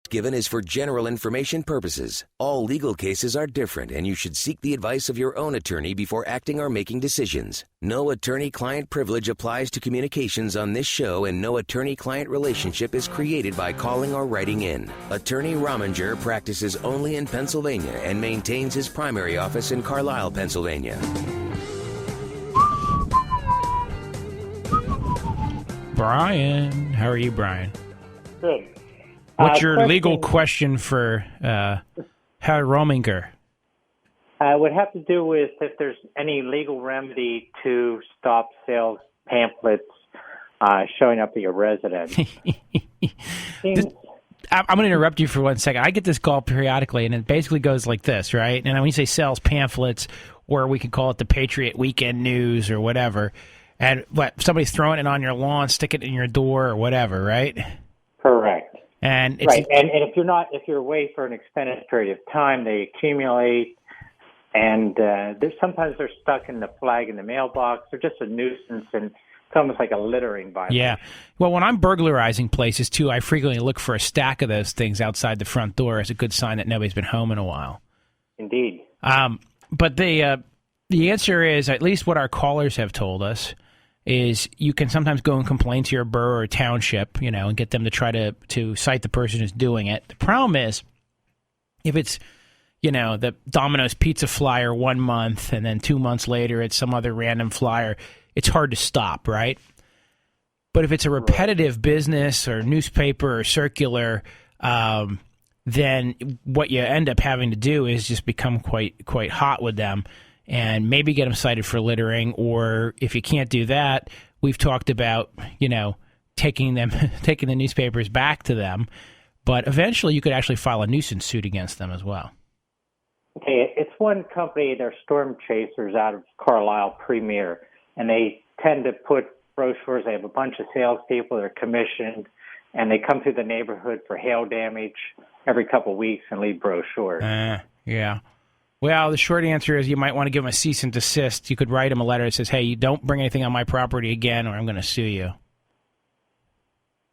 given is for general information purposes. All legal cases are different, and you should seek the advice of your own attorney before acting or making decisions. No attorney-client privilege applies to communications on this show, and no attorney-client relationship is created by calling or writing in. Attorney Rominger practices only in Pennsylvania and maintains his primary office in Carlisle, Pennsylvania. Brian, how are you, Brian? Good. What's your legal question for Herr Rominger? Would have to do with if there's any legal remedy to stop sales pamphlets showing up at your residence. I'm going to interrupt you for 1 second. I get this call periodically, and it basically goes like this, right? And when you say sales pamphlets, or we could call it the Patriot Weekend News or whatever, and somebody's throwing it on your lawn, sticking it in your door or whatever, right? Correct. And it's, right, and if you're away for an extended period of time, they accumulate, and sometimes they're stuck in the flag in the mailbox. They're just a nuisance, and it's almost like a littering violation. Yeah. Well, when I'm burglarizing places too, I frequently look for a stack of those things outside the front door as a good sign that nobody's been home in a while. Indeed. But the answer is, at least what our callers have told us, is you can sometimes go and complain to your borough or township, and get them to try to cite the person who's doing it. The problem is, if it's, the Domino's pizza flyer 1 month and then 2 months later it's some other random flyer, it's hard to stop, right? But if it's a repetitive business or newspaper or circular, then what you end up having to do is just become quite hot with them and maybe get them cited for littering, or if you can't do that, we've talked about, taking the newspapers back to them, but eventually you could actually file a nuisance suit against them as well. Okay, it's one company, they're Storm Chasers out of Carlisle Premier, and they tend to put brochures. They have a bunch of salespeople that are commissioned, and they come through the neighborhood for hail damage every couple of weeks and leave brochures. Yeah. Well, the short answer is you might want to give them a cease and desist. You could write them a letter that says, hey, you don't bring anything on my property again or I'm going to sue you.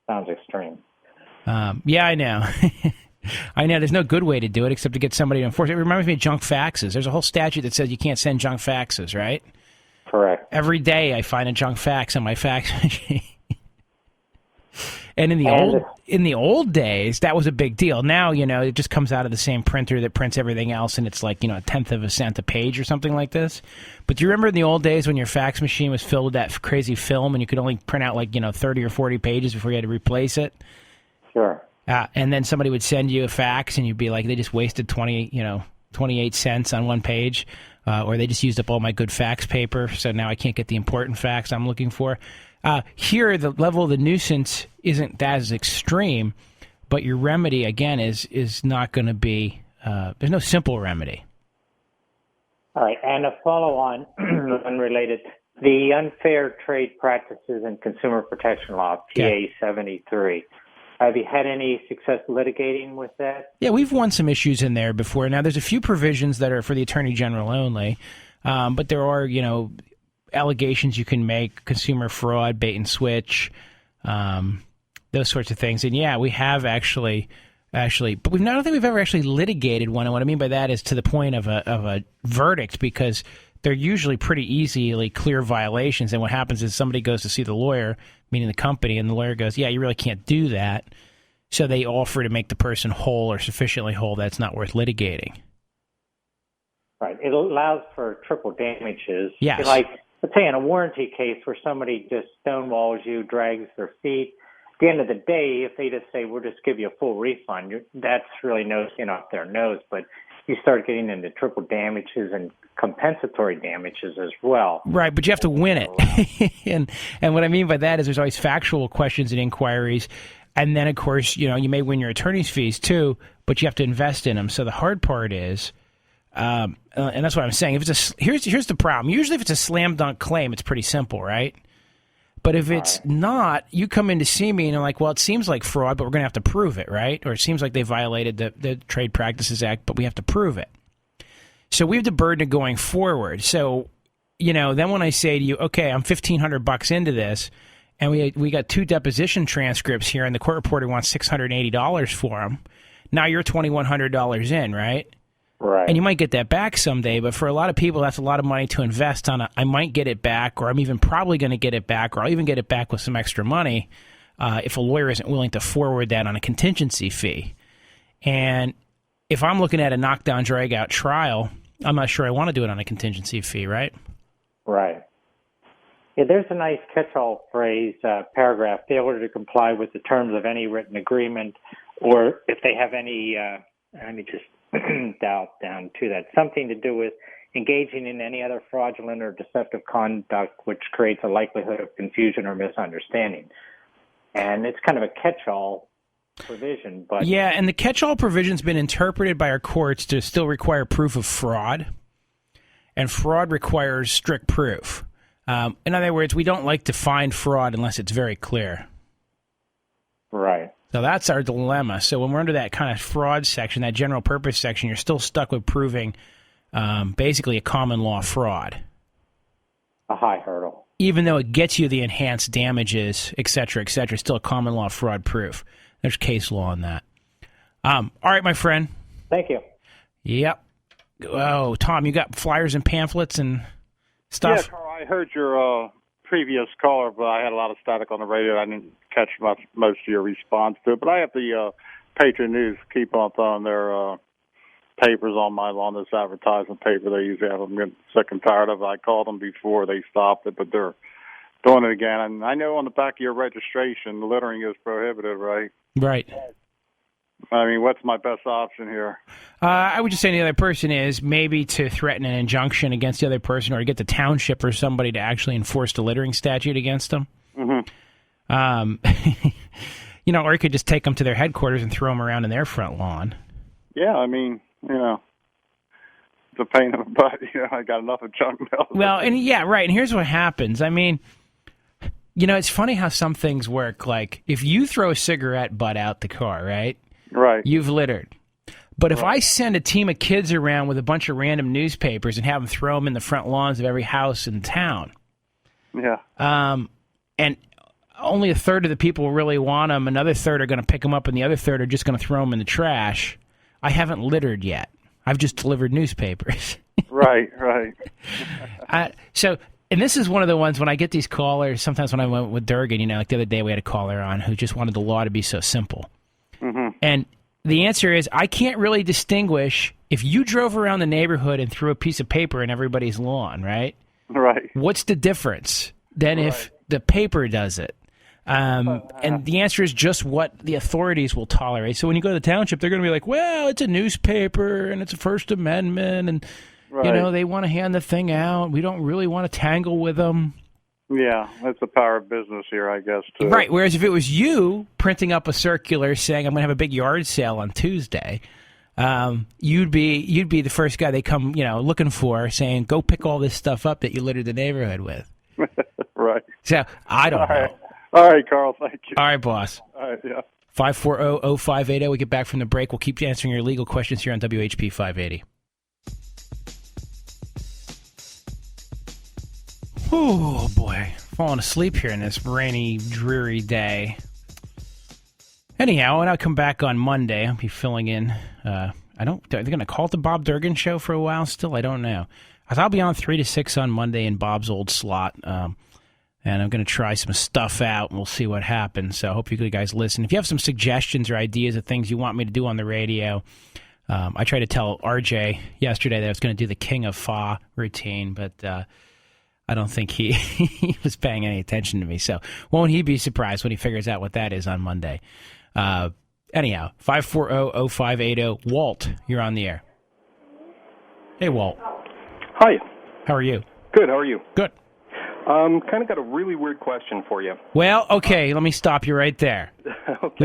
Sounds extreme. Yeah, I know. I know. There's no good way to do it except to get somebody to enforce it. It reminds me of junk faxes. There's a whole statute that says you can't send junk faxes, right? Correct. Every day I find a junk fax on my fax machine. And in the old days, that was a big deal. Now, it just comes out of the same printer that prints everything else, and it's like, a tenth of a cent a page or something like this. But do you remember in the old days when your fax machine was filled with that crazy film and you could only print out 30 or 40 pages before you had to replace it? Sure. And then somebody would send you a fax, and you'd be like, they just wasted 28 cents on one page, or they just used up all my good fax paper, so now I can't get the important fax I'm looking for. Here, the level of the nuisance isn't that as extreme, but your remedy, again, is not going to be, there's no simple remedy. All right, and a follow-on, unrelated, the Unfair Trade Practices and Consumer Protection Law, PA 73. Have you had any success litigating with that? Yeah, we've won some issues in there before. Now, there's a few provisions that are for the Attorney General only, but there are, allegations you can make, consumer fraud, bait and switch, those sorts of things. And yeah, we have actually, but I don't think we've ever actually litigated one. And what I mean by that is to the point of a verdict, because they're usually pretty easily clear violations. And what happens is somebody goes to see the lawyer, meaning the company, and the lawyer goes, yeah, you really can't do that. So they offer to make the person whole or sufficiently whole that it's not worth litigating. Right. It allows for triple damages. Yes. Like, let's say in a warranty case where somebody just stonewalls you, drags their feet, at the end of the day, if they just say, we'll just give you a full refund, that's really no skin off their nose. But you start getting into triple damages and compensatory damages as well. Right, but you have to win it. and what I mean by that is there's always factual questions and inquiries. And then, of course, you may win your attorney's fees too, but you have to invest in them. So the hard part is, and that's what I'm saying. If it's here's the problem. Usually, if it's a slam dunk claim, it's pretty simple, right? But if it's not, you come in to see me and you're like, well, it seems like fraud, but we're going to have to prove it, right? Or it seems like they violated the Trade Practices Act, but we have to prove it. So we have the burden of going forward. So, then when I say to you, okay, I'm $1,500 into this, and we got 2 deposition transcripts here, and the court reporter wants $680 for them. Now you're $2,100 in, right? Right. And you might get that back someday, but for a lot of people, that's a lot of money to invest on. I might get it back, or I'm even probably going to get it back, or I'll even get it back with some extra money if a lawyer isn't willing to forward that on a contingency fee. And if I'm looking at a knockdown, drag-out trial, I'm not sure I want to do it on a contingency fee, right? Right. Yeah, there's a nice catch-all phrase, paragraph, failure to comply with the terms of any written agreement, or if they have any, let me just dial down to that, something to do with engaging in any other fraudulent or deceptive conduct which creates a likelihood of confusion or misunderstanding. And it's kind of a catch-all provision, but yeah, and the catch-all provision's been interpreted by our courts to still require proof of fraud, and fraud requires strict proof. In other words, we don't like to find fraud unless it's very clear. Right. So that's our dilemma. So when we're under that kind of fraud section, that general purpose section, you're still stuck with proving basically a common law fraud. A high hurdle. Even though it gets you the enhanced damages, et cetera, still a common law fraud proof. There's case law on that. All right, my friend. Thank you. Yep. Oh, Tom, you got flyers and pamphlets and stuff? Yeah, Carl, I heard your previous caller, but I had a lot of static on the radio. I didn't catch most of your response to it. But I have the Patriot News keep on throwing their papers on my lawn, this advertisement paper they usually have. I'm getting sick and tired of it. I called them before they stopped it, but they're doing it again. And I know on the back of your registration, littering is prohibited, right? Right. I mean, what's my best option here? I would just say the other person is maybe to threaten an injunction against the other person or to get the township or somebody to actually enforce the littering statute against them. Mm-hmm. Or you could just take them to their headquarters and throw them around in their front lawn. Yeah, I mean, it's a pain in the butt. I got enough of junk mail. Well, and yeah, right. And here's what happens. I mean, it's funny how some things work. Like, if you throw a cigarette butt out the car, right? Right. You've littered. But if I send a team of kids around with a bunch of random newspapers and have them throw them in the front lawns of every house in town, and only a third of the people really want them, another third are going to pick them up, and the other third are just going to throw them in the trash, I haven't littered yet. I've just delivered newspapers. Right. And this is one of the ones when I get these callers, sometimes when I went with Durgan, like the other day we had a caller on who just wanted the law to be so simple. Mm-hmm. And the answer is I can't really distinguish if you drove around the neighborhood and threw a piece of paper in everybody's lawn, right? Right. What's the difference than if the paper does it? And the answer is just what the authorities will tolerate. So when you go to the township, they're going to be like, well, it's a newspaper and it's a First Amendment and, they want to hand the thing out. We don't really want to tangle with them. Yeah, that's the power of business here, I guess, too. Right, whereas if it was you printing up a circular saying, I'm going to have a big yard sale on Tuesday, you'd be the first guy they come, looking for, saying, go pick all this stuff up that you littered the neighborhood with. Right. So, I don't know. All right, Carl, thank you. All right, boss. All right, yeah. 540-0580. We get back from the break. We'll keep answering your legal questions here on WHP 580. Oh, boy. Falling asleep here in this rainy, dreary day. Anyhow, when I come back on Monday, I'll be filling in. Are they going to call it the Bob Durgan Show for a while still? I don't know. I'll be on 3 to 6 on Monday in Bob's old slot. And I'm going to try some stuff out, and we'll see what happens. So I hope you guys listen. If you have some suggestions or ideas of things you want me to do on the radio, I tried to tell RJ yesterday that I was going to do the King of Fa routine, but I don't think he was paying any attention to me. So won't he be surprised when he figures out what that is on Monday? Anyhow, 540-0580. Walt, you're on the air. Hey, Walt. Hi. How are you? Good. How are you? Good. Kind of got a really weird question for you. Well, okay, let me stop you right there. Okay.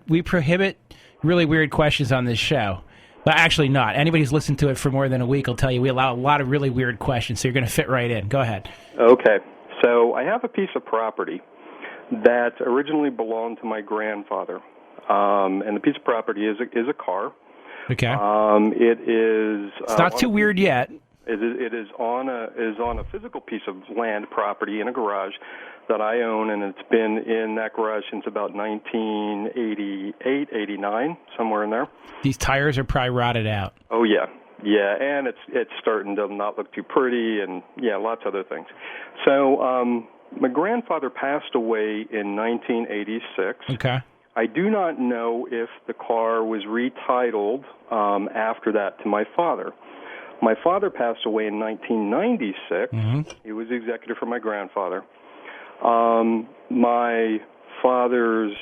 We prohibit really weird questions on this show. But actually not. Anybody who's listened to it for more than a week will tell you we allow a lot of really weird questions, so you're going to fit right in. Go ahead. Okay. So I have a piece of property that originally belonged to my grandfather. And the piece of property is a car. Okay. It is... It's not too weird yet. It is on a physical piece of land property in a garage that I own, and it's been in that garage since about 1988, 89, somewhere in there. These tires are probably rotted out. Oh yeah, and it's starting to not look too pretty, and lots of other things. So my grandfather passed away in 1986. Okay. I do not know if the car was retitled after that to my father. My father passed away in 1996. Mm-hmm. He was the executor for my grandfather. My father's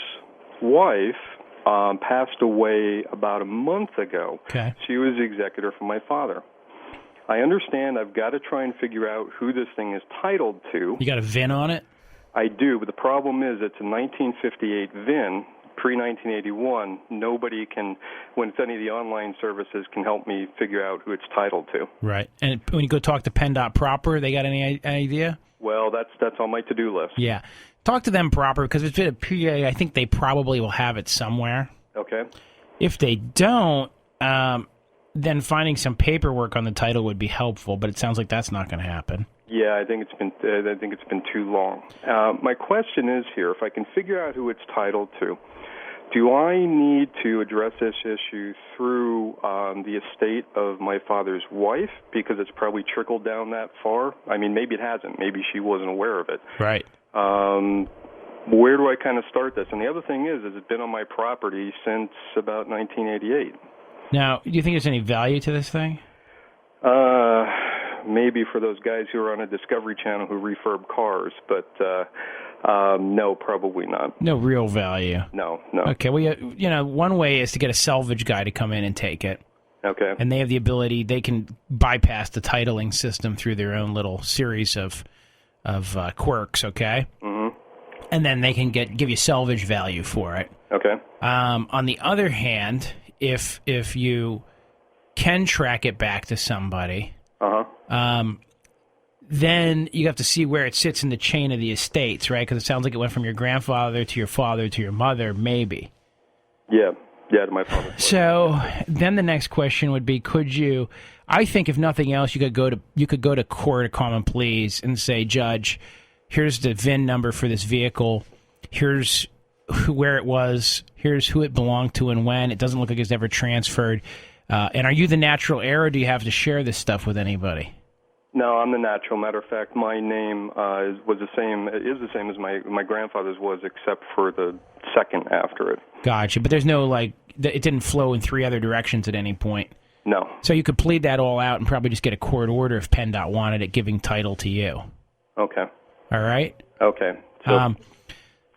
wife passed away about a month ago. Okay. She was the executor for my father. I understand I've got to try and figure out who this thing is titled to. You got a VIN on it? I do, but the problem is it's a 1958 VIN. Pre-1981, nobody can, when it's any of the online services, can help me figure out who it's titled to. Right. And when you go talk to PennDOT proper, they got any idea? Well, that's on my to-do list. Yeah. Talk to them proper, because if it's a PA, I think they probably will have it somewhere. Okay. If they don't, then finding some paperwork on the title would be helpful, but it sounds like that's not going to happen. Yeah, I think it's been too long. My question is here, if I can figure out who it's titled to, do I need to address this issue through the estate of my father's wife, because it's probably trickled down that far? I mean, maybe it hasn't. Maybe she wasn't aware of it. Right. Where do I kind of start this? And the other thing is it's been on my property since about 1988. Now, do you think there's any value to this thing? Maybe for those guys who are on a Discovery Channel who refurb cars, but no, probably not. No real value. No. Okay, well, one way is to get a salvage guy to come in and take it. Okay. And they have the ability, they can bypass the titling system through their own little series of quirks, okay? Mm-hmm. And then they can give you salvage value for it. Okay. On the other hand, if you can track it back to somebody, then you have to see where it sits in the chain of the estates, right? Because it sounds like it went from your grandfather to your father to your mother, maybe. Yeah, to my father. So then the next question would be, could you? I think if nothing else, you could go to court of common pleas and say, Judge, here's the VIN number for this vehicle. Here's where it was. Here's who it belonged to and when. It doesn't look like it's ever transferred. And are you the natural heir, or do you have to share this stuff with anybody? No, I'm the natural. Matter of fact, my name is the same as my grandfather's was, except for the second after it. Gotcha. But there's no, it didn't flow in three other directions at any point. No. So you could plead that all out and probably just get a court order if PennDOT wanted it, giving title to you. Okay. All right? Okay. So,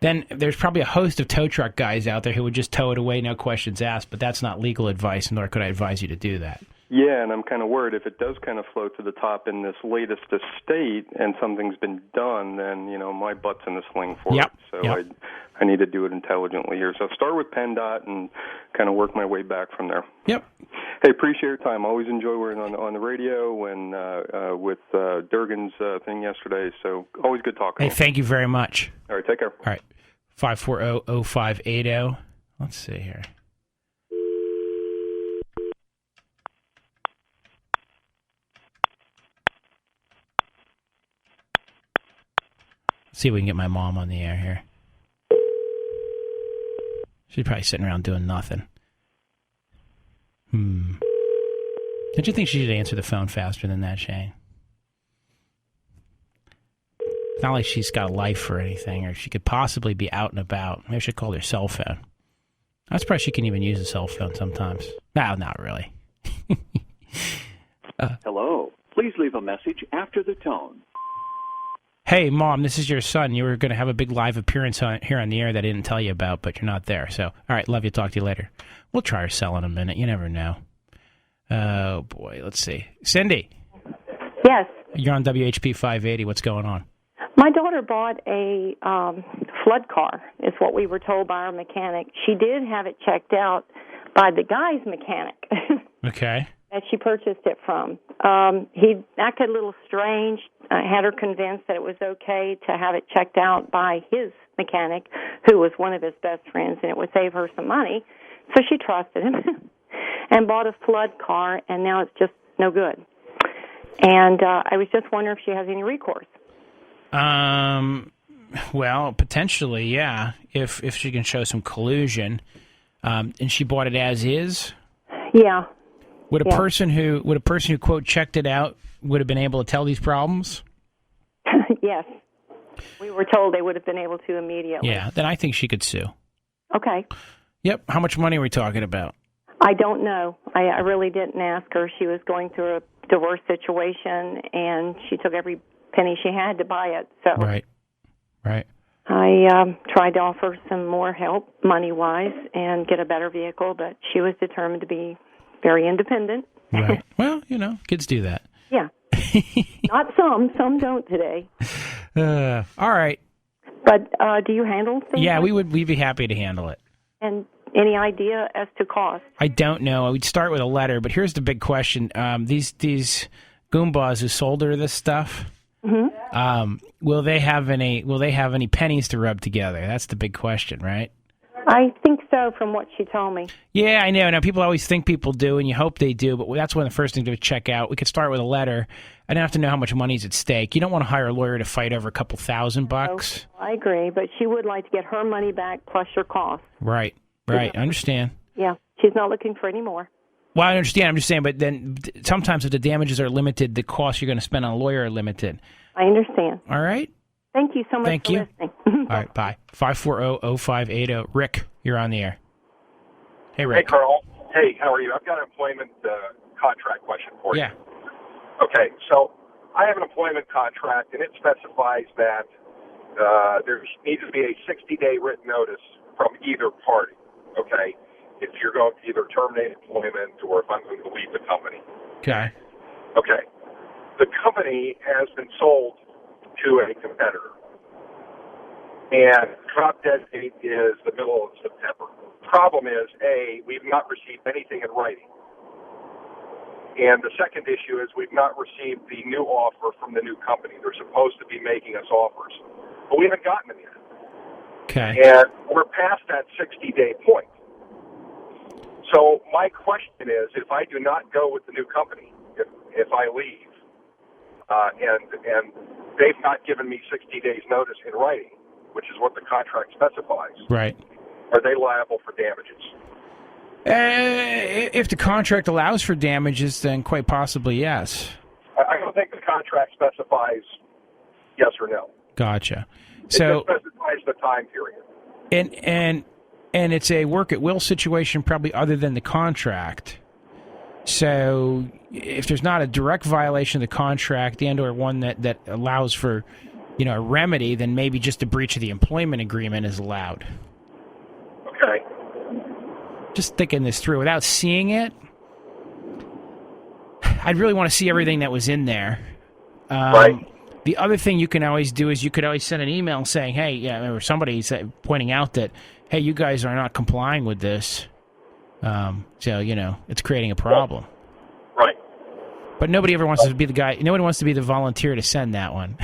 then there's probably a host of tow truck guys out there who would just tow it away, no questions asked, but that's not legal advice, nor could I advise you to do that. Yeah, and I'm kind of worried if it does kind of float to the top in this latest estate and something's been done, then, my butt's in the sling for it. So I need to do it intelligently here. So start with PennDOT and kind of work my way back from there. Yep. Hey, appreciate your time. Always enjoy working on the radio and with Durgan's thing yesterday. So always good talking. Hey, thank you very much. All right, take care. All right, 540-0580. Let's see here. See if we can get my mom on the air here. She's probably sitting around doing nothing. Don't you think she should answer the phone faster than that, Shane? It's not like she's got a life or anything, or she could possibly be out and about. Maybe I should call her cell phone. I'm surprised she can even use a cell phone sometimes. No, not really. Hello. Please leave a message after the tone. Hey, Mom, this is your son. You were going to have a big live appearance here on the air that I didn't tell you about, but you're not there. So, all right, love you. Talk to you later. We'll try our cell in a minute. You never know. Oh, boy. Let's see. Cindy. Yes. You're on WHP 580. What's going on? My daughter bought a flood car, is what we were told by our mechanic. She did have it checked out by the guy's mechanic. Okay. That she purchased it from. He acted a little strange. I had her convinced that it was okay to have it checked out by his mechanic, who was one of his best friends, and it would save her some money. So she trusted him and bought a flood car, and now it's just no good. And I was just wondering if she has any recourse. Well, potentially, yeah, if she can show some collusion. And she bought it as is? Yeah. Would a person who quote checked it out would have been able to tell these problems? Yes. We were told they would have been able to immediately. Yeah, then I think she could sue. Okay. Yep. How much money are we talking about? I don't know. I really didn't ask her. She was going through a divorce situation, and she took every penny she had to buy it. So Right. I tried to offer some more help money-wise and get a better vehicle, but she was determined to be very independent. Right. Well, kids do that. Yeah. Not some. Some don't today. All right. But do you handle things? Yeah, we'd be happy to handle it. And any idea as to cost? I don't know. We'd start with a letter, but here's the big question. These Goombas who sold her this stuff, will they have any pennies to rub together? That's the big question, right? I think so, from what she told me. Yeah, I know. Now, people always think people do, and you hope they do, but that's one of the first things to check out. We could start with a letter. I don't have to know how much money's at stake. You don't want to hire a lawyer to fight over a couple $1,000. I agree, but she would like to get her money back plus your costs. Right. I understand. Yeah, she's not looking for any more. Well, I understand. I'm just saying, but then sometimes if the damages are limited, the costs you're going to spend on a lawyer are limited. I understand. All right. Thank you so much for listening. All right, bye. 540-0580. Rick, you're on the air. Hey, Rick. Hey, Carl. Hey, how are you? I've got an employment contract question for you. Yeah. Okay, so I have an employment contract, and it specifies that there needs to be a 60-day written notice from either party, okay, if you're going to either terminate employment or if I'm going to leave the company. Okay. Okay. The company has been sold to a competitor, and drop dead date is the middle of September. Problem is, A, we've not received anything in writing. And the second issue is we've not received the new offer from the new company. They're supposed to be making us offers, but we haven't gotten them yet. Okay. And we're past that 60-day point. So my question is, if I do not go with the new company, if I leave, and they've not given me 60 days notice in writing, which is what the contract specifies, right, are they liable for damages? If the contract allows for damages, then quite possibly yes. I don't think the contract specifies yes or no. Gotcha. It just specifies the time period. And it's a work at will situation, probably other than the contract. So if there's not a direct violation of the contract and or one that allows for, a remedy, then maybe just a breach of the employment agreement is allowed. Okay. Just thinking this through without seeing it, I'd really want to see everything that was in there. Right. The other thing you can always do is you could always send an email saying, hey, or somebody pointing out that, hey, you guys are not complying with this. So, it's creating a problem. Right. But nobody ever wants to be the guy. Nobody wants to be the volunteer to send that one.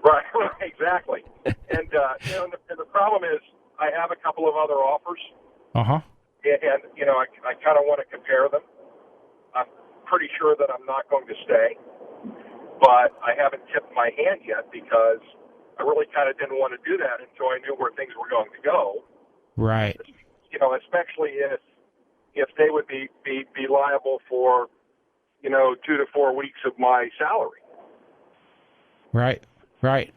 Right, exactly. And, and the problem is I have a couple of other offers. Uh-huh. And I kind of want to compare them. I'm pretty sure that I'm not going to stay, but I haven't tipped my hand yet because I really kind of didn't want to do that until I knew where things were going to go. Right. Especially if they would be liable for, 2 to 4 weeks of my salary. Right.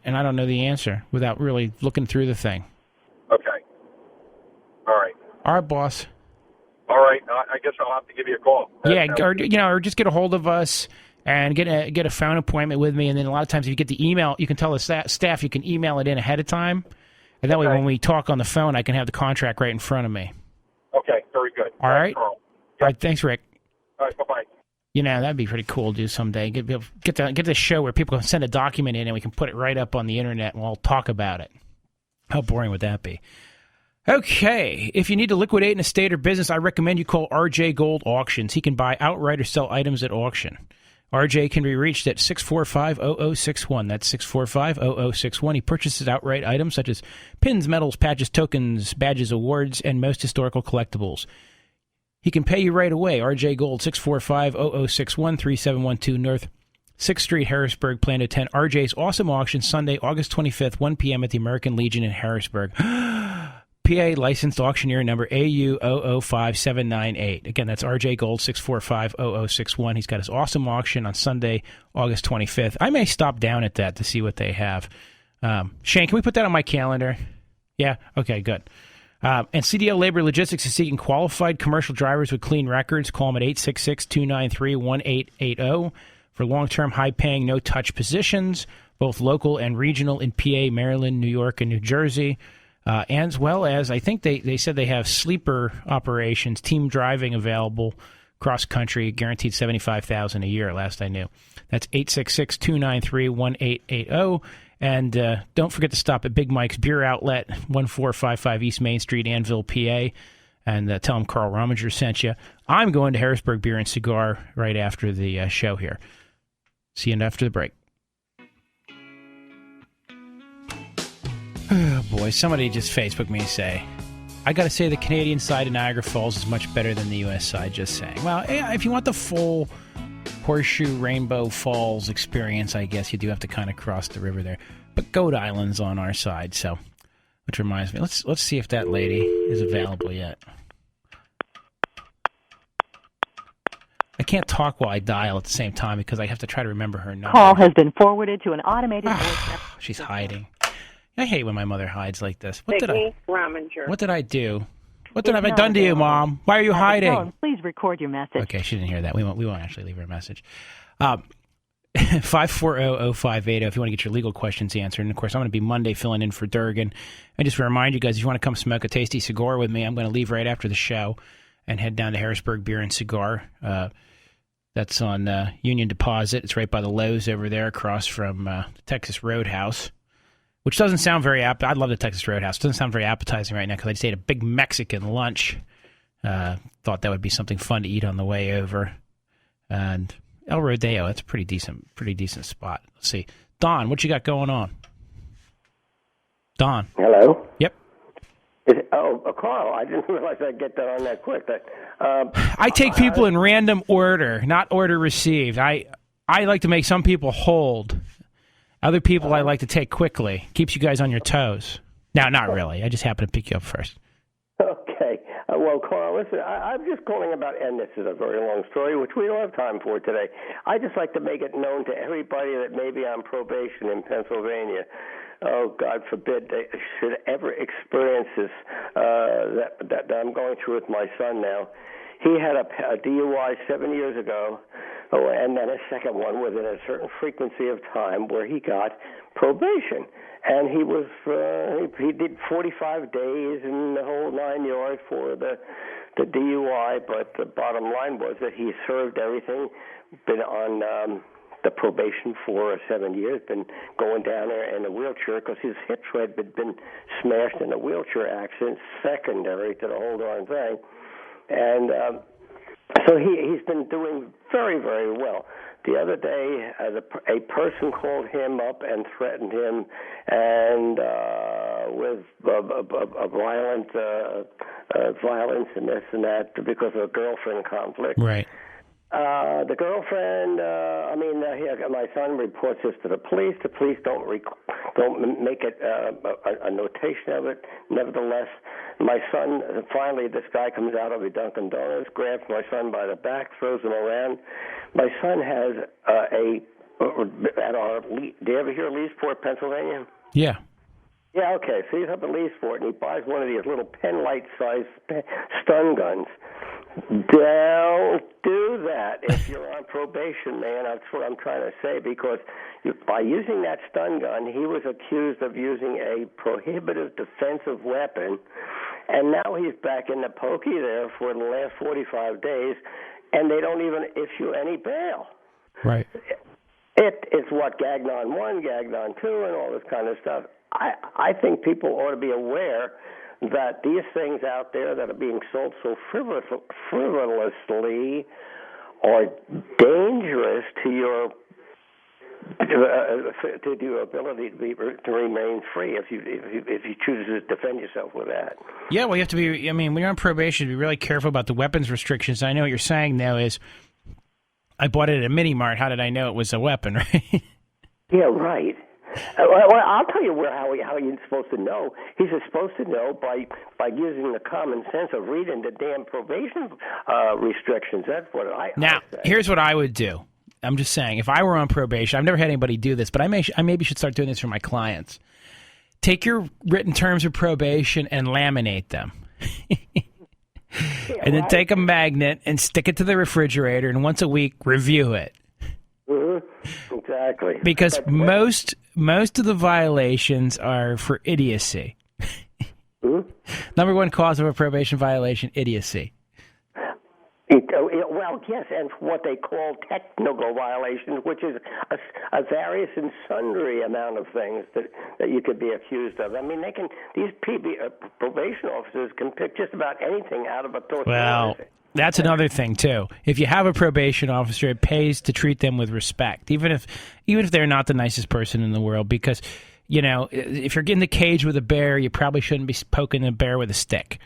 And I don't know the answer without really looking through the thing. Okay. All right, boss. All right. I guess I'll have to give you a call. Yeah, or just get a hold of us and get a phone appointment with me. And then a lot of times if you get the email, you can tell the staff you can email it in ahead of time. And that way when we talk on the phone, I can have the contract right in front of me. Okay, very good. All right. Carl. All right, thanks, Rick. All right, bye-bye. That'd be pretty cool to do someday. Get this show where people can send a document in and we can put it right up on the internet and we'll all talk about it. How boring would that be? Okay, if you need to liquidate an estate or business, I recommend you call RJ Gold Auctions. He can buy outright or sell items at auction. RJ can be reached at 645-0061. That's 645-0061. He purchases outright items such as pins, medals, patches, tokens, badges, awards, and most historical collectibles. He can pay you right away. RJ Gold, 645-0061, 3712 North 6th Street, Harrisburg. Plan to attend RJ's awesome auction Sunday, August 25th, 1 p.m. at the American Legion in Harrisburg. PA licensed auctioneer number AU005798. Again, that's RJ Gold 6450061. He's got his awesome auction on Sunday, August 25th. I may stop down at that to see what they have. Shane, can we put that on my calendar? Yeah? Okay, good. And CDL Labor Logistics is seeking qualified commercial drivers with clean records. Call them at 866-293-1880 for long-term, high-paying, no-touch positions, both local and regional in PA, Maryland, New York, and New Jersey. As well as, I think they said they have sleeper operations, team driving available cross-country, guaranteed $75,000 a year, last I knew. That's 866-293-1880. And don't forget to stop at Big Mike's Beer Outlet, 1455 East Main Street, Annville, PA, and tell them Carl Rominger sent you. I'm going to Harrisburg Beer and Cigar right after the show here. See you after the break. Oh, boy, somebody just Facebooked me and say, I got to say the Canadian side of Niagara Falls is much better than the U.S. side, just saying. Well, if you want the full Horseshoe Rainbow Falls experience, I guess you do have to kind of cross the river there. But Goat Island's on our side, so, which reminds me, let's see if that lady is available yet. I can't talk while I dial at the same time because I have to try to remember her number. Call has been forwarded to an automated voice. She's hiding. I hate when my mother hides like this. What did I do? What have I done to you, Mom? Why are you hiding? Please record your message. Okay, she didn't hear that. We won't actually leave her a message. 540-0580 if you want to get your legal questions answered. And, of course, I'm going to be Monday filling in for Durgan. And just to remind you guys, if you want to come smoke a tasty cigar with me, I'm going to leave right after the show and head down to Harrisburg Beer and Cigar. That's on Union Deposit. It's right by the Lowe's over there across from the Texas Roadhouse. Which doesn't sound very I love the Texas Roadhouse. It doesn't sound very appetizing right now because I just ate a big Mexican lunch. Thought that would be something fun to eat on the way over. And El Rodeo, that's a pretty decent spot. Let's see. Don, what you got going on? Don. Hello? Yep. Carl, I didn't realize I'd get that on that quick. I take people in random order, not order received. I like to make some people hold. Other people I like to take quickly. Keeps you guys on your toes. No, not really. I just happen to pick you up first. Okay. Well, Carl, listen, I'm just calling about, and this is a very long story, which we don't have time for today. I just like to make it known to everybody that may be on probation in Pennsylvania. Oh, God forbid they should ever experience this that I'm going through with my son now. He had a DUI 7 years ago. And then a second one within a certain frequency of time where he got probation. And he was he did 45 days and the whole 9 yards for the DUI, but the bottom line was that he served everything, been on the probation for 7 years, been going down there in a wheelchair because his hips had been smashed in a wheelchair accident, secondary to the whole darn thing. And so he's been doing very, very well. The other day, a person called him up and threatened him, and with violence and this and that because of a girlfriend conflict. Right. The girlfriend, my son reports this to the police. The police don't make it a notation of it. Nevertheless, my son, finally this guy comes out of a Dunkin' Donuts, grabs my son by the back, throws him around. My son has at our, do you ever hear of Leesport, Pennsylvania? Yeah. Yeah, okay. So he's up at Leesport, and he buys one of these little pen-light-sized stun guns. Don't do that if you're on probation, man. That's what I'm trying to say, because by using that stun gun, he was accused of using a prohibitive defensive weapon, and now he's back in the pokey there for the last 45 days, and they don't even issue any bail. Right. It's what, Gagnon 1, Gagnon 2, and all this kind of stuff. I think people ought to be aware that these things out there that are being sold so frivolously are dangerous to your ability to remain free if you choose to defend yourself with that. Yeah, well, you have to be. I mean, when you're on probation, be really careful about the weapons restrictions. I know what you're saying now is I bought it at a mini mart. How did I know it was a weapon, right? Yeah, right. Well, I'll tell you how he's supposed to know. He's supposed to know by using the common sense of reading the damn probation restrictions. That's what I say. Here's what I would do. I'm just saying, if I were on probation, I've never had anybody do this, but I maybe should start doing this for my clients. Take your written terms of probation and laminate them. And then take a magnet and stick it to the refrigerator, and once a week, review it. Mm-hmm. Exactly. Because most of the violations are for idiocy. Mm-hmm. Number one cause of a probation violation, idiocy. Well, yes, and what they call technical violations, which is a various and sundry amount of things that you could be accused of. I mean, these probation officers can pick just about anything out of a tortilla. Well, that's another thing too. If you have a probation officer, it pays to treat them with respect, even if they're not the nicest person in the world. Because, you know, if you're in the cage with a bear, you probably shouldn't be poking the bear with a stick.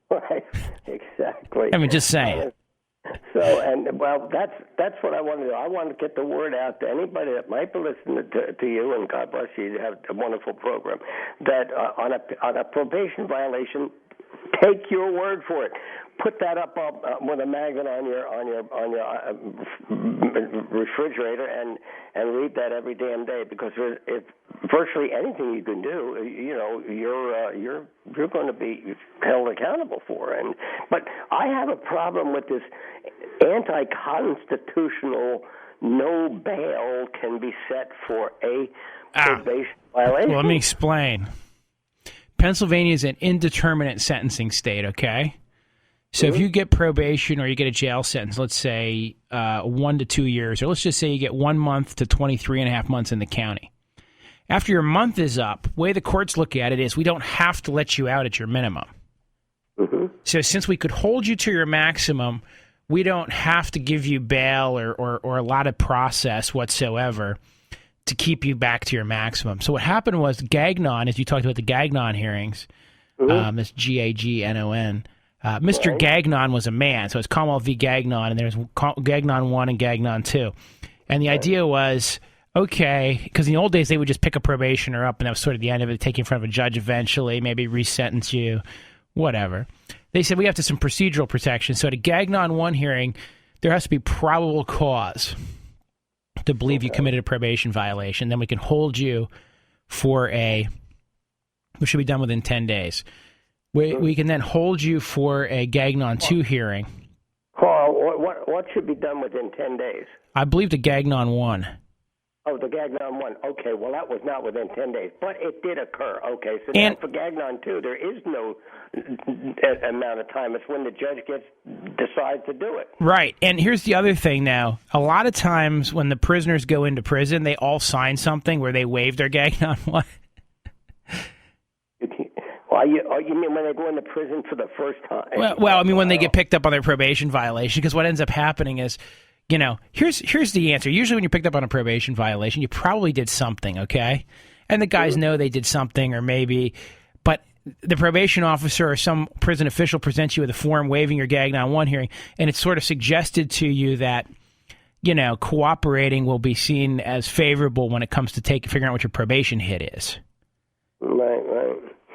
Right. Exactly. I mean, just saying. So, that's what I want to do. I want to get the word out to anybody that might be listening to you, and God bless you. You have a wonderful program. That on a probation violation, take your word for it. Put that up with a magnet on your refrigerator and read that every damn day, because if virtually anything you can do, you know, you're going to be held accountable for. But I have a problem with this anti-constitutional no bail can be set for a probation violation. Well, let me explain. Pennsylvania is an indeterminate sentencing state, okay? So if you get probation or you get a jail sentence, let's say 1 to 2 years, or let's just say you get 1 month to 23 and a half months in the county. After your month is up, the way the courts look at it is we don't have to let you out at your minimum. Mm-hmm. So since we could hold you to your maximum, we don't have to give you bail or a lot of process whatsoever to keep you back to your maximum. So what happened was Gagnon, as you talked about the Gagnon hearings, that's Gagnon, Mr. Gagnon was a man, so it's Commonwealth v. Gagnon, and there's Gagnon 1 and Gagnon 2. And the idea was, okay, because in the old days they would just pick a probationer up, and that was sort of the end of it, take you in front of a judge eventually, maybe resentence you, whatever. They said we have some procedural protection. So at a Gagnon 1 hearing, there has to be probable cause to believe you committed a probation violation. Then we can hold you for which should be done within 10 days. We can then hold you for a Gagnon 2 hearing. Carl, what should be done within 10 days? I believe the Gagnon 1. Oh, the Gagnon 1. Okay, well, that was not within 10 days, but it did occur. Okay, so now for Gagnon 2, there is no amount of time. It's when the judge decides to do it. Right, and here's the other thing now. A lot of times when the prisoners go into prison, they all sign something where they waive their Gagnon 1. You mean when they go into prison for the first time? Well, I mean when they get picked up on their probation violation, because what ends up happening is, you know, here's the answer. Usually when you're picked up on a probation violation, you probably did something, okay? And the guys know they did something, or maybe, but the probation officer or some prison official presents you with a form waiving your Gagnon 1 hearing, and it's sort of suggested to you that, you know, cooperating will be seen as favorable when it comes to figuring out what your probation hit is. Right.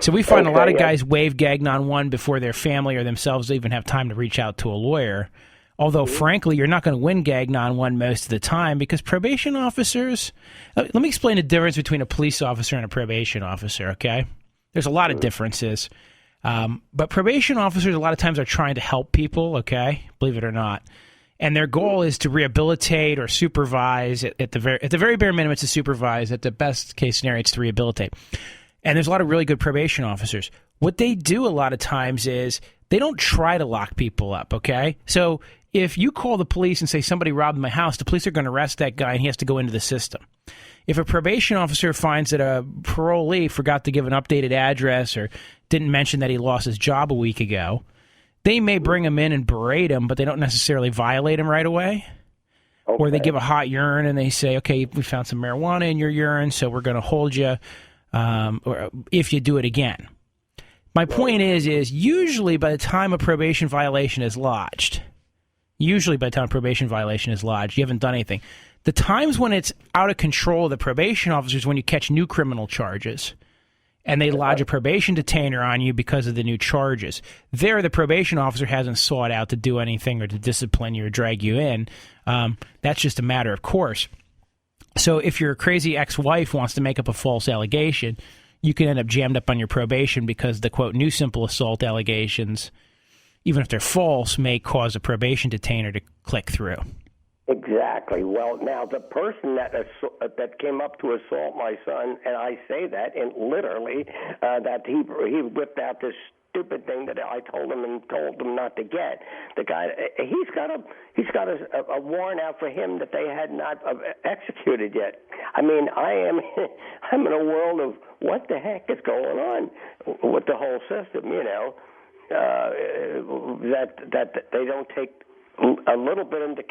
So we find a lot of guys waive Gagnon 1 before their family or themselves even have time to reach out to a lawyer. Although, frankly, you're not going to win Gagnon 1 most of the time, because probation officers... Let me explain the difference between a police officer and a probation officer, okay? There's a lot of differences. But probation officers a lot of times are trying to help people, okay? Believe it or not. And their goal is to rehabilitate or supervise. At the very bare minimum, it's to supervise. At the best case scenario, it's to rehabilitate. And there's a lot of really good probation officers. What they do a lot of times is they don't try to lock people up, okay? So if you call the police and say somebody robbed my house, the police are going to arrest that guy and he has to go into the system. If a probation officer finds that a parolee forgot to give an updated address or didn't mention that he lost his job a week ago, they may bring him in and berate him, but they don't necessarily violate him right away. Okay. Or they give a hot urine and they say, okay, we found some marijuana in your urine, so we're going to hold you or if you do it again. My point is usually by the time a probation violation is lodged, Usually by the time a probation violation is lodged, you haven't done anything. The times when it's out of control of the probation officers when you catch new criminal charges and they lodge a probation detainer on you because of the new charges. There, the probation officer hasn't sought out to do anything or to discipline you or drag you in. That's just a matter of course. So if your crazy ex-wife wants to make up a false allegation, you can end up jammed up on your probation because the, quote, new simple assault allegations, even if they're false, may cause a probation detainer to click through. Exactly. Well, now the person that came up to assault my son, and I say that, and literally that he whipped out this stupid thing that I told him not to get. The guy, he's got a warrant out for him that they had not executed yet. I mean, I'm in a world of what the heck is going on with the whole system. You know, that they don't take a little bit into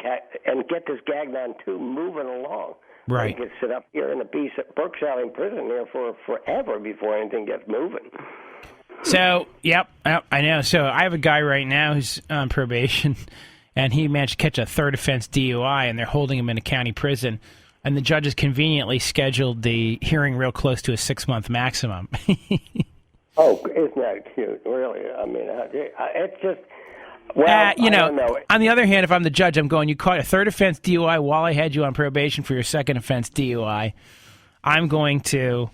and get this Gagnon 2 moving along. Right. You can sit up here in the Berkshire prison here for forever before anything gets moving. So, yep, I know. So I have a guy right now who's on probation, and he managed to catch a third offense DUI, and they're holding him in a county prison. And the judge has conveniently scheduled the hearing real close to a 6-month maximum. Oh, isn't that cute? Really? I mean, it's just... Well, I don't know. On the other hand, if I'm the judge, I'm going, you caught a third offense DUI while I had you on probation for your second offense DUI. I'm going to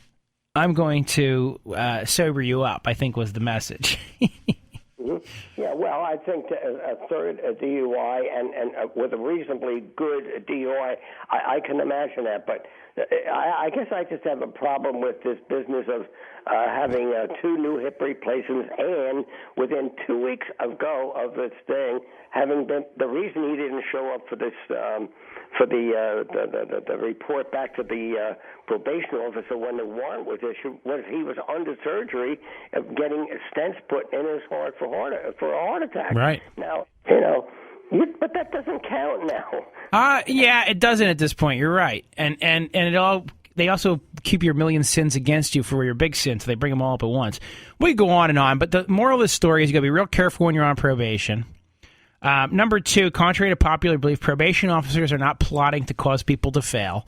sober you up, I think was the message. Mm-hmm. Yeah, well, I think a third DUI and with a reasonably good DUI, I can imagine that. But I guess I just have a problem with this business of having 2 new hip replacements, and within 2 weeks ago of this thing, having been the reason he didn't show up for this for the report back to the probation officer when the warrant was issued was he was under surgery of getting stents put in his heart for a heart attack. Right. Now, you know, but that doesn't count now. Yeah, it doesn't at this point. You're right. And it all. They also keep your million sins against you for your big sins. So they bring them all up at once. We go on and on, but the moral of the story is you got to be real careful when you're on probation. Number 2, contrary to popular belief, probation officers are not plotting to cause people to fail.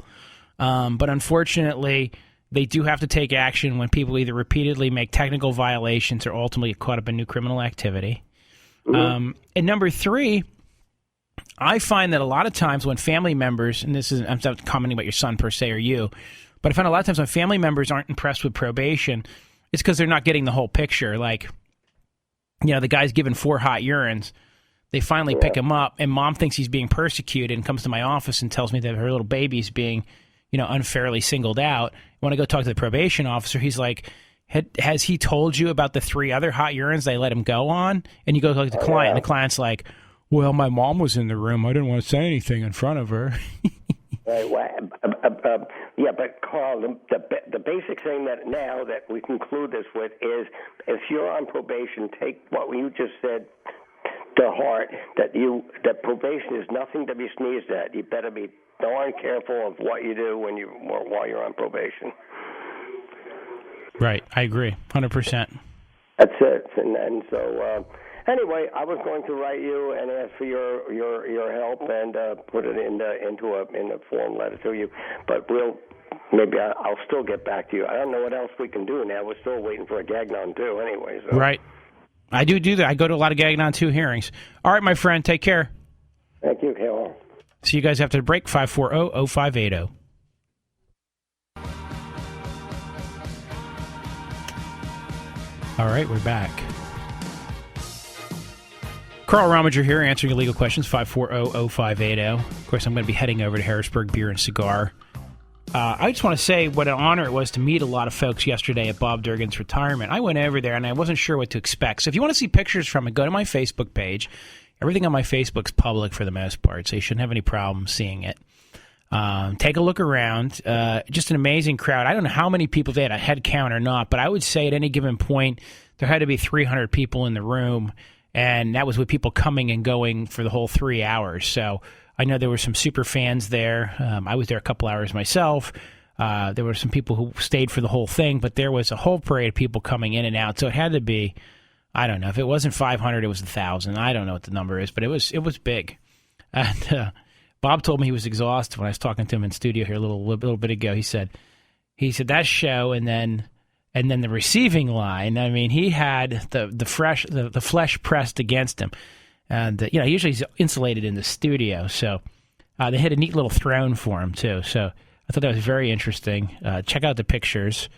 But unfortunately, they do have to take action when people either repeatedly make technical violations or ultimately get caught up in new criminal activity. Mm-hmm. And number 3, I find that a lot of times when family members, and this is, I'm not commenting about your son per se or you, but I find a lot of times when family members aren't impressed with probation, it's because they're not getting the whole picture. Like, you know, the guy's given 4 hot urines. They finally pick him up, and mom thinks he's being persecuted and comes to my office and tells me that her little baby's being, you know, unfairly singled out. When I go talk to the probation officer, he's like, has he told you about the 3 other hot urines they let him go on? And you go talk to the client, and the client's like, well, my mom was in the room. I didn't want to say anything in front of her. Right. Well, yeah, but Carl, the basic thing that now that we conclude this with is, if you're on probation, take what you just said to heart. That probation is nothing to be sneezed at. You better be darn careful of what you do while you're on probation. Right. I agree. 100%. That's it. And so. Anyway, I was going to write you and ask for your help and put it in a form letter to you, but I'll still get back to you. I don't know what else we can do now. We're still waiting for a Gagnon 2 anyway. So. Right. I do that. I go to a lot of Gagnon 2 hearings. All right, my friend, take care. Thank you, Carol. See you guys after the break, 540-0580. All right, we're back. Carl Rominger here, answering your legal questions, 540-0580. Of course, I'm going to be heading over to Harrisburg Beer and Cigar. I just want to say what an honor it was to meet a lot of folks yesterday at Bob Durgan's retirement. I went over there, and I wasn't sure what to expect. So if you want to see pictures from it, go to my Facebook page. Everything on my Facebook's public for the most part, so you shouldn't have any problem seeing it. Take a look around. Just an amazing crowd. I don't know how many people they had a head count or not, but I would say at any given point there had to be 300 people in the room. And that was with people coming and going for the whole 3 hours. So I know there were some super fans there. I was there a couple hours myself. There were some people who stayed for the whole thing, but there was a whole parade of people coming in and out. So it had to be, I don't know, if it wasn't 500, it was 1,000. I don't know what the number is, but it was big. And Bob told me he was exhausted when I was talking to him in studio here a little bit ago. He said that show and then the receiving line. I mean, he had the flesh pressed against him, and usually he's insulated in the studio, so they had a neat little throne for him too. So I thought that was very interesting. Check out the pictures.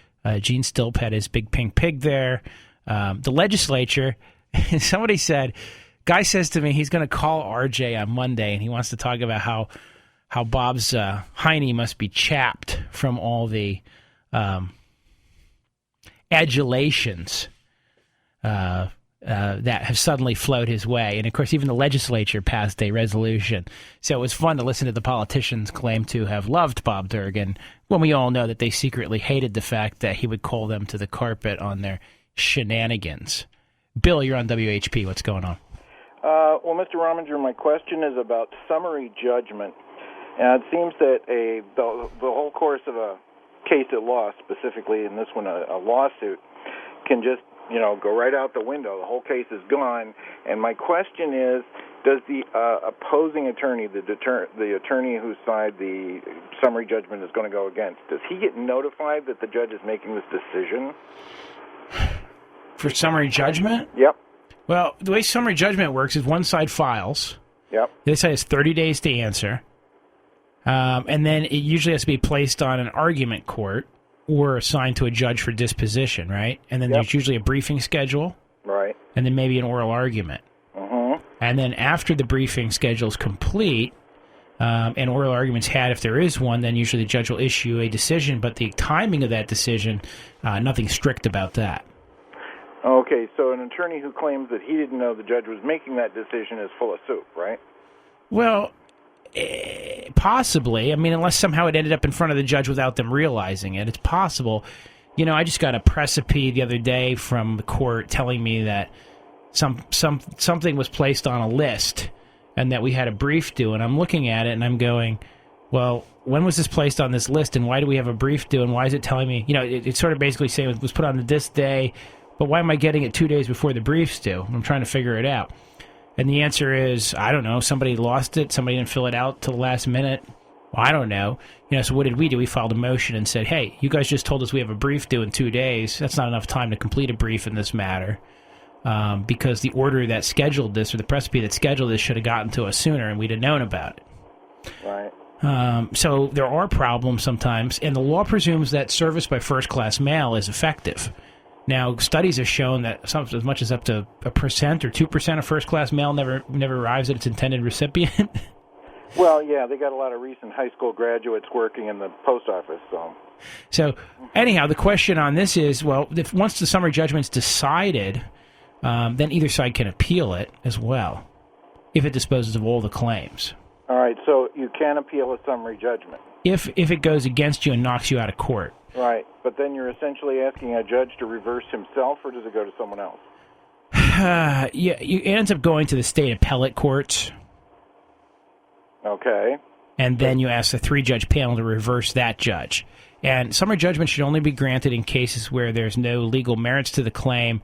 Gene Stilp had his big pink pig there. The legislature. Somebody said, guy says to me he's going to call RJ on Monday, and he wants to talk about how Bob's hiney must be chapped from all the adulations that have suddenly flowed his way. And, of course, even the legislature passed a resolution. So it was fun to listen to the politicians claim to have loved Bob Durgan when we all know that they secretly hated the fact that he would call them to the carpet on their shenanigans. Bill, you're on WHP. What's going on? Well, Mr. Rominger, my question is about summary judgment. And it seems that the whole course of a case at law, specifically in this one a lawsuit, can just go right out the window. The whole case is gone. And my question is, does the opposing attorney, the attorney whose side the summary judgment is going to go against, does he get notified that the judge is making this decision? For summary judgment? Yep. Well, the way summary judgment works is one side files. Yep. The other side has 30 days to answer. And then it usually has to be placed on an argument court or assigned to a judge for disposition, right? And then there's usually a briefing schedule. Right. And then maybe an oral argument. Mm-hmm. And then after the briefing schedule is complete, and oral arguments had, if there is one, then usually the judge will issue a decision. But the timing of that decision, nothing strict about that. Okay, so an attorney who claims that he didn't know the judge was making that decision is full of soup, right? Well, possibly. I mean, unless somehow it ended up in front of the judge without them realizing it. It's possible. I just got a precipice the other day from the court telling me that something was placed on a list and that we had a brief due, and I'm looking at it and I'm going, well, when was this placed on this list and why do we have a brief due and why is it telling me, it's sort of basically saying it was put on this day, but why am I getting it 2 days before the brief's due? I'm trying to figure it out. And the answer is, I don't know, somebody lost it, somebody didn't fill it out till the last minute. Well, I don't know. So what did we do? We filed a motion and said, hey, you guys just told us we have a brief due in 2 days. That's not enough time to complete a brief in this matter because the order that scheduled this or the precipice that scheduled this should have gotten to us sooner and we'd have known about it. Right. So there are problems sometimes, and the law presumes that service by first-class mail is effective. Now, studies have shown that as much as up to 1% or 2% of first-class mail never arrives at its intended recipient. Well, yeah, they got a lot of recent high school graduates working in the post office. So anyhow, the question on this is, well, if once the summary judgment's decided, then either side can appeal it as well, if it disposes of all the claims. All right, so you can appeal a summary judgment. If it goes against you and knocks you out of court. Right, but then you're essentially asking a judge to reverse himself, or does it go to someone else? It ends up going to the state appellate courts. Okay. And then you ask the 3-judge panel to reverse that judge. And summary judgment should only be granted in cases where there's no legal merits to the claim,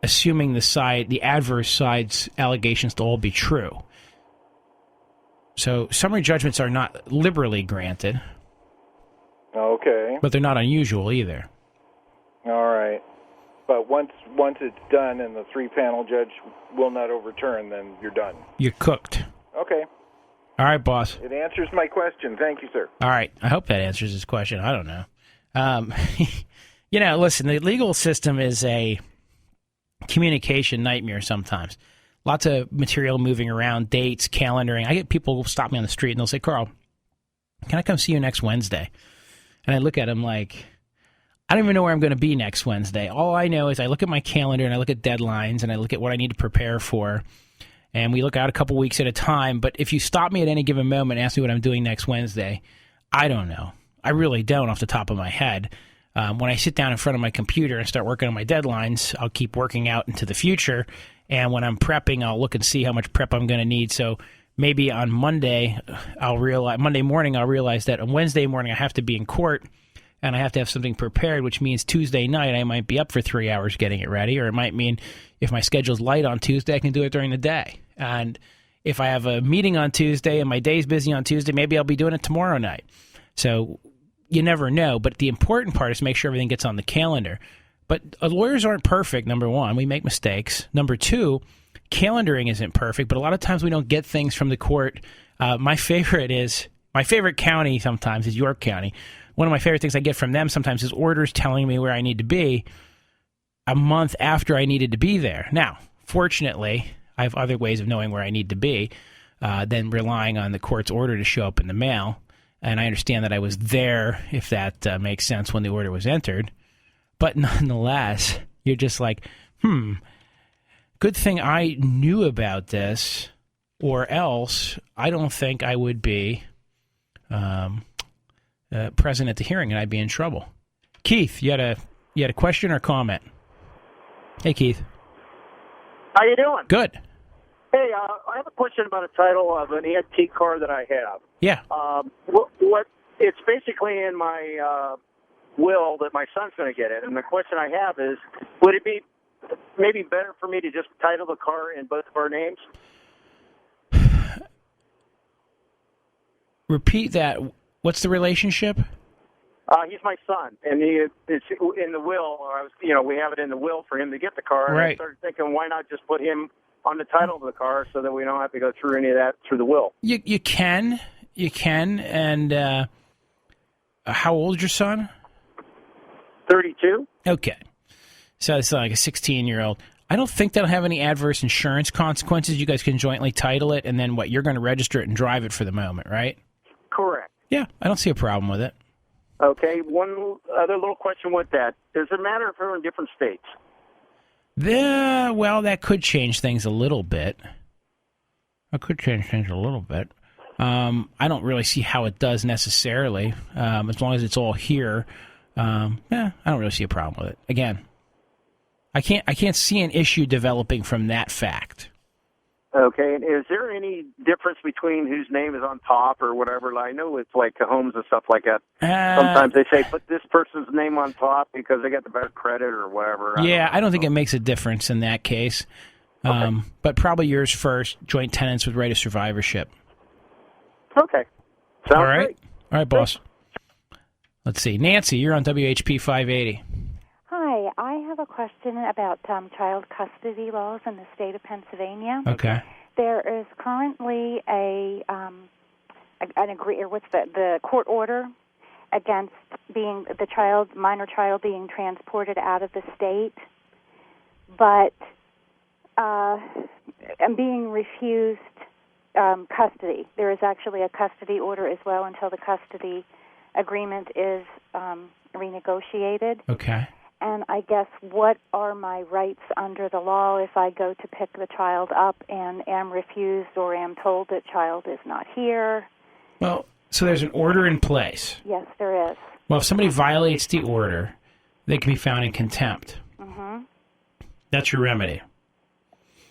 assuming the adverse side's allegations to all be true. So summary judgments are not liberally granted. Okay. But they're not unusual either. All right. But once it's done and the 3-panel judge will not overturn, then you're done. You're cooked. Okay. All right, boss. It answers my question. Thank you, sir. All right. I hope that answers his question. I don't know. Listen, the legal system is a communication nightmare sometimes. Lots of material moving around, dates, calendaring. I get people who stop me on the street and they'll say, Carl, can I come see you next Wednesday? And I look at them like, I don't even know where I'm going to be next Wednesday. All I know is I look at my calendar and I look at deadlines and I look at what I need to prepare for. And we look out a couple weeks at a time. But if you stop me at any given moment and ask me what I'm doing next Wednesday, I don't know. I really don't off the top of my head. When I sit down in front of my computer and start working on my deadlines, I'll keep working out into the future. And when I'm prepping, I'll look and see how much prep I'm going to need. So maybe on Monday morning, I'll realize that on Wednesday morning I have to be in court and I have to have something prepared, which means Tuesday night I might be up for 3 hours getting it ready. Or it might mean if my schedule's light on Tuesday, I can do it during the day. And if I have a meeting on Tuesday and my day's busy on Tuesday, maybe I'll be doing it tomorrow night. So you never know. But the important part is to make sure everything gets on the calendar. But lawyers aren't perfect, number one. We make mistakes. Number two, calendaring isn't perfect, but a lot of times we don't get things from the court. My favorite county sometimes is York County. One of my favorite things I get from them sometimes is orders telling me where I need to be a month after I needed to be there. Now, fortunately, I have other ways of knowing where I need to be than relying on the court's order to show up in the mail. And I understand that I was there, if that makes sense, when the order was entered. But nonetheless, you're just like, good thing I knew about this, or else I don't think I would be present at the hearing, and I'd be in trouble. Keith, you had a question or comment? Hey, Keith. How you doing? Good. Hey, I have a question about a title of an antique car that I have. Yeah. What it's basically in my will that my son's going to get it, and the question I have is, would it be maybe better for me to just title the car in both of our names? Repeat that. What's the relationship? He's my son, and it's in the will. We have it in the will for him to get the car. Right. And I started thinking, why not just put him on the title of the car so that we don't have to go through any of that through the will? You can. And how old is your son? 32. Okay. So it's like a 16-year-old. I don't think that'll have any adverse insurance consequences. You guys can jointly title it, and then you're going to register it and drive it for the moment, right? Correct. Yeah, I don't see a problem with it. Okay, one other little question with that. Does it matter if we're in different states? Well, that could change things a little bit. I don't really see how it does necessarily, as long as it's all here. I don't really see a problem with it. Again, I can't see an issue developing from that fact. Okay, and is there any difference between whose name is on top or whatever? I know it's like homes and stuff like that. Sometimes they say put this person's name on top because they got the better credit or whatever. I don't think it makes a difference in that case. Okay. But probably yours first, joint tenants with right of survivorship. Okay. Sounds all right. Great. All right, boss. Let's see. Nancy, you're on WHP 580. Hi, I have a question about child custody laws in the state of Pennsylvania. Okay. There is currently the court order against minor child being transported out of the state, but I'm being refused custody. There is actually a custody order as well until the custody agreement is renegotiated. Okay. And I guess what are my rights under the law if I go to pick the child up and am refused or am told that child is not here? Well, so there's an order in place. Yes, there is. Well, if somebody violates the order, they can be found in contempt. Mm-hmm. That's your remedy.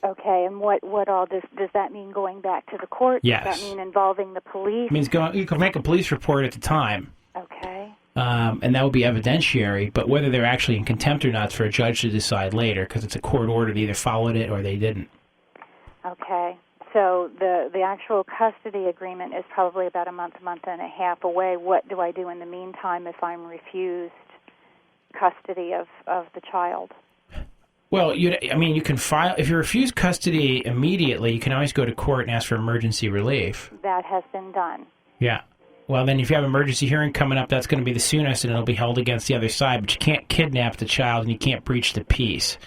Okay, and what all does that mean? Going back to the court? Yes. Does that mean involving the police? It means you can make a police report at the time. Okay. And that would be evidentiary, but whether they're actually in contempt or not is for a judge to decide later, because it's a court order. They either followed it or they didn't. Okay. So the actual custody agreement is probably about a month and a half away. What do I do in the meantime if I'm refused custody of the child? Well, you can file, if you're refused custody immediately, you can always go to court and ask for emergency relief. That has been done. Yeah. Well, then if you have an emergency hearing coming up, that's going to be the soonest, and it'll be held against the other side. But you can't kidnap the child, and you can't breach the peace.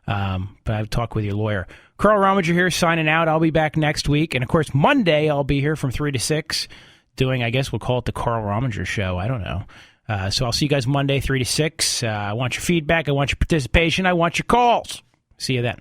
But I've talked with your lawyer. Carl Rominger here, signing out. I'll be back next week. And, of course, Monday I'll be here from 3 to 6 doing, I guess we'll call it the Carl Rominger Show. I don't know. So I'll see you guys Monday, 3 to 6. I want your feedback. I want your participation. I want your calls. See you then.